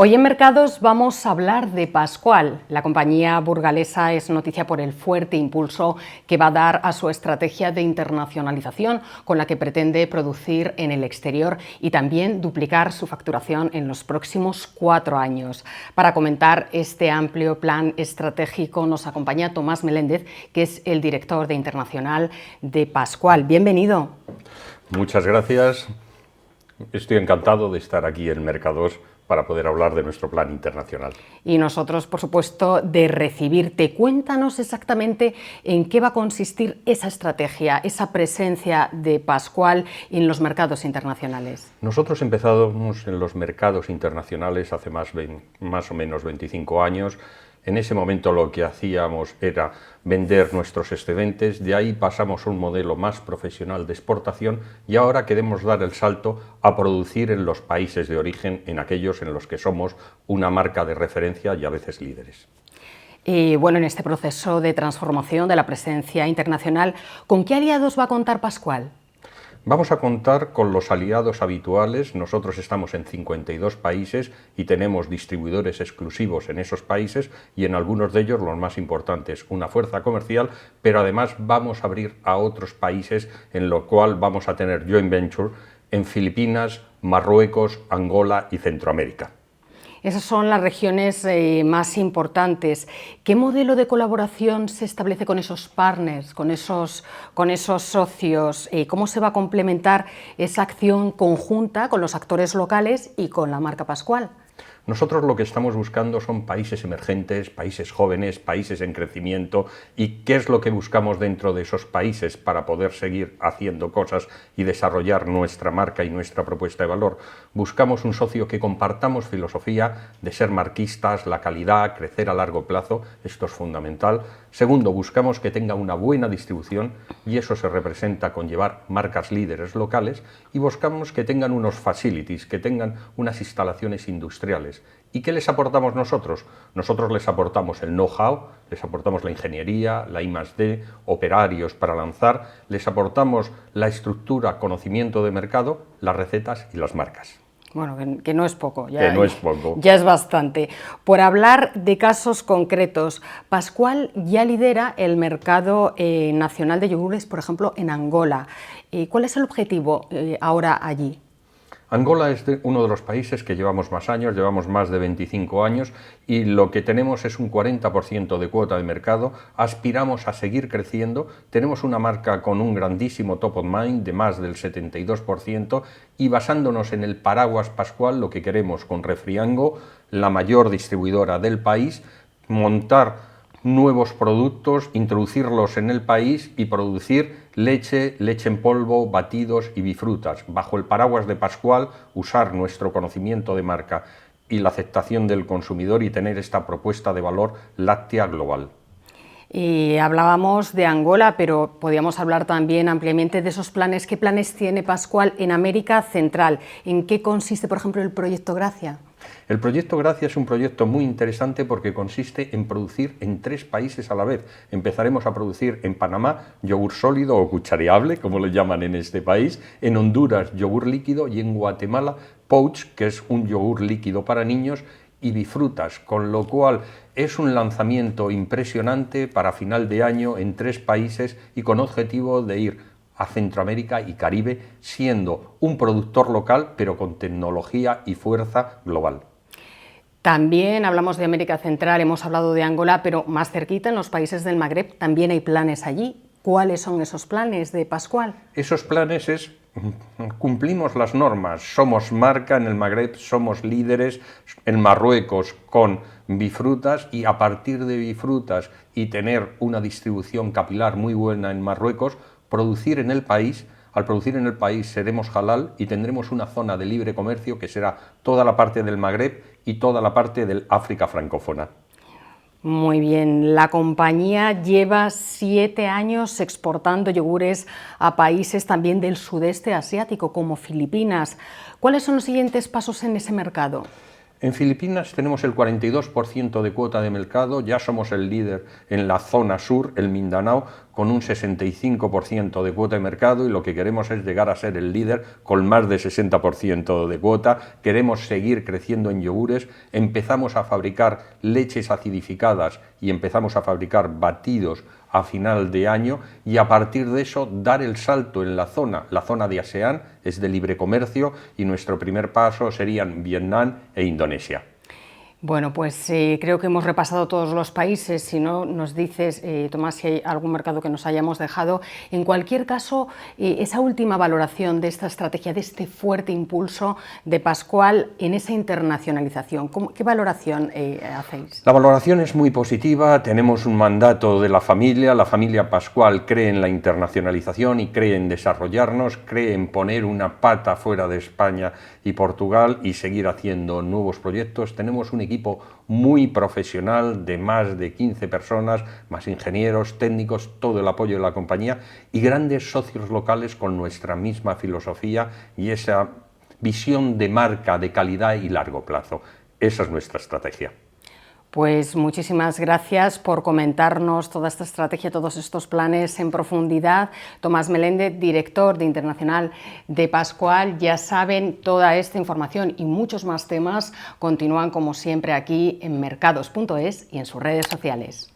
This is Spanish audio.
Hoy en Mercados vamos a hablar de Pascual. La compañía burgalesa es noticia por el fuerte impulso que va a dar a su estrategia de internacionalización, con la que pretende producir en el exterior y también duplicar su facturación en los próximos 4 años. Para comentar este amplio plan estratégico nos acompaña Tomás Meléndez, que es el director de internacional de Pascual. Bienvenido. Muchas gracias. Estoy encantado de estar aquí en Mercados para poder hablar de nuestro plan internacional. Y nosotros, por supuesto, de recibirte. Cuéntanos exactamente en qué va a consistir esa estrategia, esa presencia de Pascual en los mercados internacionales. Nosotros empezamos en los mercados internacionales hace más o menos 25 años. En ese momento lo que hacíamos era vender nuestros excedentes, de ahí pasamos a un modelo más profesional de exportación y ahora queremos dar el salto a producir en los países de origen, en aquellos en los que somos una marca de referencia y a veces líderes. Y bueno, en este proceso de transformación de la presencia internacional, ¿con qué aliados va a contar Pascual? Vamos a contar con los aliados habituales. Nosotros estamos en 52 países y tenemos distribuidores exclusivos en esos países y en algunos de ellos, los más importantes, una fuerza comercial, pero además vamos a abrir a otros países, en lo cual vamos a tener joint venture en Filipinas, Marruecos, Angola y Centroamérica. Esas son las regiones más importantes. ¿Qué modelo de colaboración se establece con esos partners, con esos socios? ¿Cómo se va a complementar esa acción conjunta con los actores locales y con la marca Pascual? Nosotros lo que estamos buscando son países emergentes, países jóvenes, países en crecimiento. ¿Y qué es lo que buscamos dentro de esos países para poder seguir haciendo cosas y desarrollar nuestra marca y nuestra propuesta de valor? Buscamos un socio que compartamos filosofía de ser marquistas, la calidad, crecer a largo plazo, esto es fundamental. Segundo, buscamos que tenga una buena distribución y eso se representa con llevar marcas líderes locales, y buscamos que tengan unos facilities, que tengan unas instalaciones industriales. ¿Y qué les aportamos nosotros? Nosotros les aportamos el know-how, les aportamos la ingeniería, la I+D, operarios para lanzar, les aportamos la estructura, conocimiento de mercado, las recetas y las marcas. Bueno, que no es poco, ya es bastante. Por hablar de casos concretos, Pascual ya lidera el mercado nacional de yogures, por ejemplo, en Angola. ¿Cuál es el objetivo ahora allí? Angola es uno de los países que llevamos más años, llevamos más de 25 años y lo que tenemos es un 40% de cuota de mercado, aspiramos a seguir creciendo, tenemos una marca con un grandísimo top of mind de más del 72% y basándonos en el paraguas Pascual, lo que queremos con Refriango, la mayor distribuidora del país, montar nuevos productos, introducirlos en el país y producir leche en polvo, batidos y bifrutas. Bajo el paraguas de Pascual, usar nuestro conocimiento de marca y la aceptación del consumidor y tener esta propuesta de valor láctea global. Y hablábamos de Angola, pero podríamos hablar también ampliamente de esos planes. ¿Qué planes tiene Pascual en América Central? ¿En qué consiste, por ejemplo, el proyecto Gracia? El proyecto Gracia es un proyecto muy interesante porque consiste en producir en 3 países a la vez. Empezaremos a producir en Panamá yogur sólido o cuchareable, como lo llaman en este país, en Honduras yogur líquido y en Guatemala pouch, que es un yogur líquido para niños, y bifrutas, con lo cual es un lanzamiento impresionante para final de año en 3 países y con objetivo de ir a Centroamérica y Caribe, siendo un productor local, pero con tecnología y fuerza global. También hablamos de América Central, hemos hablado de Angola, pero más cerquita, en los países del Magreb, también hay planes allí. ¿Cuáles son esos planes de Pascual? Esos planes es, cumplimos las normas, somos marca en el Magreb, somos líderes en Marruecos con bifrutas y a partir de bifrutas y tener una distribución capilar muy buena en Marruecos, producir en el país. Al producir en el país seremos halal y tendremos una zona de libre comercio que será toda la parte del Magreb y toda la parte del África francófona. Muy bien, la compañía lleva 7 años exportando yogures a países también del sudeste asiático como Filipinas. ¿Cuáles son los siguientes pasos en ese mercado? En Filipinas tenemos el 42% de cuota de mercado, ya somos el líder en la zona sur, el Mindanao, con un 65% de cuota de mercado, y lo que queremos es llegar a ser el líder con más de 60% de cuota. Queremos seguir creciendo en yogures, empezamos a fabricar leches acidificadas y empezamos a fabricar batidos a final de año, y a partir de eso dar el salto en la zona de ASEAN es de libre comercio, y nuestro primer paso serían Vietnam e Indonesia. Bueno, pues creo que hemos repasado todos los países. Si no, nos dices, Tomás, si hay algún mercado que nos hayamos dejado. En cualquier caso, esa última valoración de esta estrategia, de este fuerte impulso de Pascual en esa internacionalización, ¿qué valoración hacéis? La valoración es muy positiva, tenemos un mandato de la familia Pascual cree en la internacionalización y cree en desarrollarnos, cree en poner una pata fuera de España y Portugal y seguir haciendo nuevos proyectos. Tenemos un equipo muy profesional de más de 15 personas, más ingenieros, técnicos, todo el apoyo de la compañía y grandes socios locales con nuestra misma filosofía y esa visión de marca, de calidad y largo plazo. Esa es nuestra estrategia. Pues muchísimas gracias por comentarnos toda esta estrategia, todos estos planes en profundidad. Tomás Meléndez, director de Internacional de Pascual. Ya saben, toda esta información y muchos más temas continúan como siempre aquí en mercados.es y en sus redes sociales.